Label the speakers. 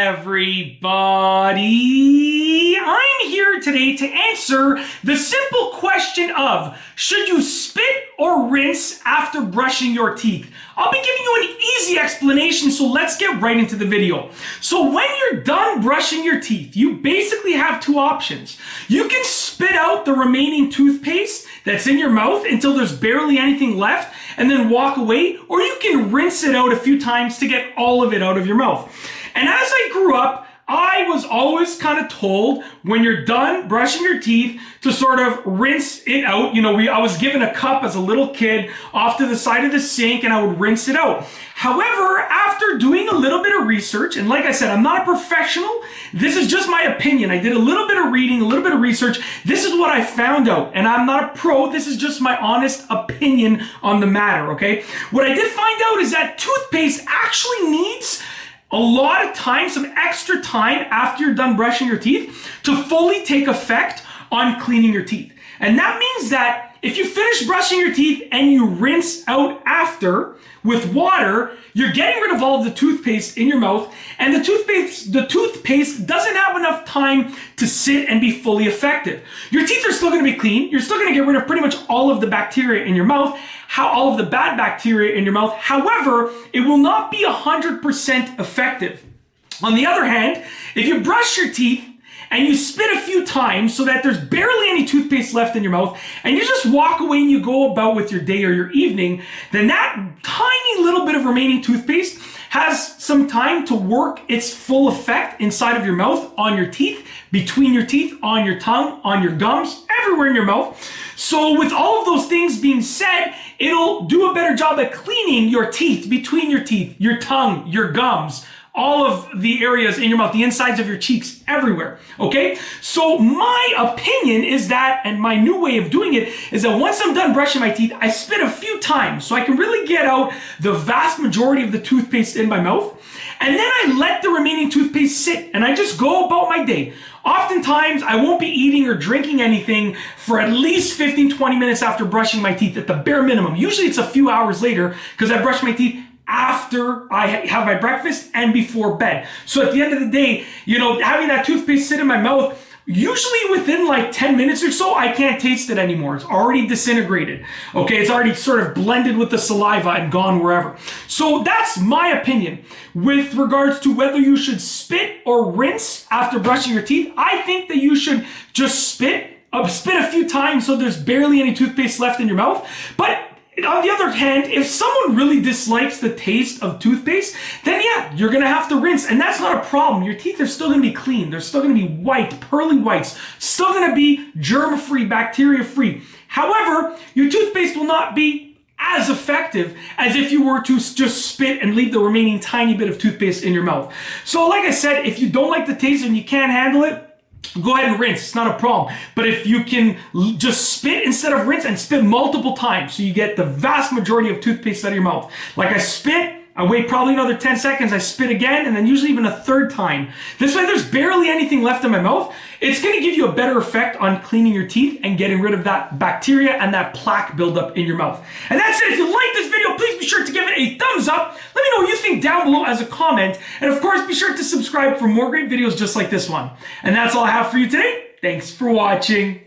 Speaker 1: everybody? I'm here today to answer the simple question of, should you spit or rinse after brushing your teeth? I'll be giving you an easy explanation, so let's get right into the video. So when you're done brushing your teeth, you basically have two options. You can spit out the remaining toothpaste that's in your mouth until there's barely anything left and then walk away, or you can rinse it out a few times to get all of it out of your mouth. And as I grew up, I was always kind of told when you're done brushing your teeth to sort of rinse it out. I was given a cup as a little kid off to the side of the sink and I would rinse it out. However, after doing a little bit of research, and like I said, I'm not a professional, this is just my opinion. I did a little bit of reading, a little bit of research. This is what I found out, and I'm not a pro. This is just my honest opinion on the matter, okay? What I did find out is that toothpaste actually needs a lot of time, some extra time after you're done brushing your teeth to fully take effect on cleaning your teeth. And that means that if you finish brushing your teeth and you rinse out after with water, you're getting rid of all of the toothpaste in your mouth, and the toothpaste doesn't have enough time to sit and be fully effective. Your teeth are still going to be clean. You're still going to get rid of pretty much all of the bacteria in your mouth, all of the bad bacteria in your mouth. However, it will not be 100% effective. On the other hand, if you brush your teeth and you spit a few times so that there's barely any toothpaste left in your mouth, and you just walk away and you go about with your day or your evening, then that tiny little bit of remaining toothpaste has some time to work its full effect inside of your mouth, on your teeth, between your teeth, on your tongue, on your gums, everywhere in your mouth. So with all of those things being said, it'll do a better job at cleaning your teeth, between your teeth, your tongue, your gums, all of the areas in your mouth, the insides of your cheeks, everywhere, okay? So my opinion is that, and my new way of doing it, is that once I'm done brushing my teeth, I spit a few times so I can really get out the vast majority of the toothpaste in my mouth, and then I let the remaining toothpaste sit, and I just go about my day. Oftentimes, I won't be eating or drinking anything for at least 15-20 minutes after brushing my teeth, at the bare minimum. Usually it's a few hours later, because I brush my teeth after I have my breakfast and before bed. So at the end of the day, having that toothpaste sit in my mouth, usually within like 10 minutes or so, I can't taste it anymore. It's already disintegrated. Okay, it's already sort of blended with the saliva and gone wherever. So that's my opinion with regards to whether you should spit or rinse after brushing your teeth. I think that you should just spit a few times so there's barely any toothpaste left in your mouth. But on the other hand, if someone really dislikes the taste of toothpaste, then yeah, you're going to have to rinse. And that's not a problem. Your teeth are still going to be clean. They're still going to be white, pearly whites. Still going to be germ-free, bacteria-free. However, your toothpaste will not be as effective as if you were to just spit and leave the remaining tiny bit of toothpaste in your mouth. So like I said, if you don't like the taste and you can't handle it, go ahead and rinse. It's not a problem. But if you can just spit instead of rinse, and spit multiple times so you get the vast majority of toothpaste out of your mouth. Like I spit, I wait probably another 10 seconds, I spit again, and then usually even a third time. This way there's barely anything left in my mouth. It's going to give you a better effect on cleaning your teeth and getting rid of that bacteria and that plaque buildup in your mouth. And that's it. If you like this video, please be sure to give it a thumbs up. Let me know what you think down below as a comment. And of course, be sure to subscribe for more great videos just like this one. And that's all I have for you today. Thanks for watching.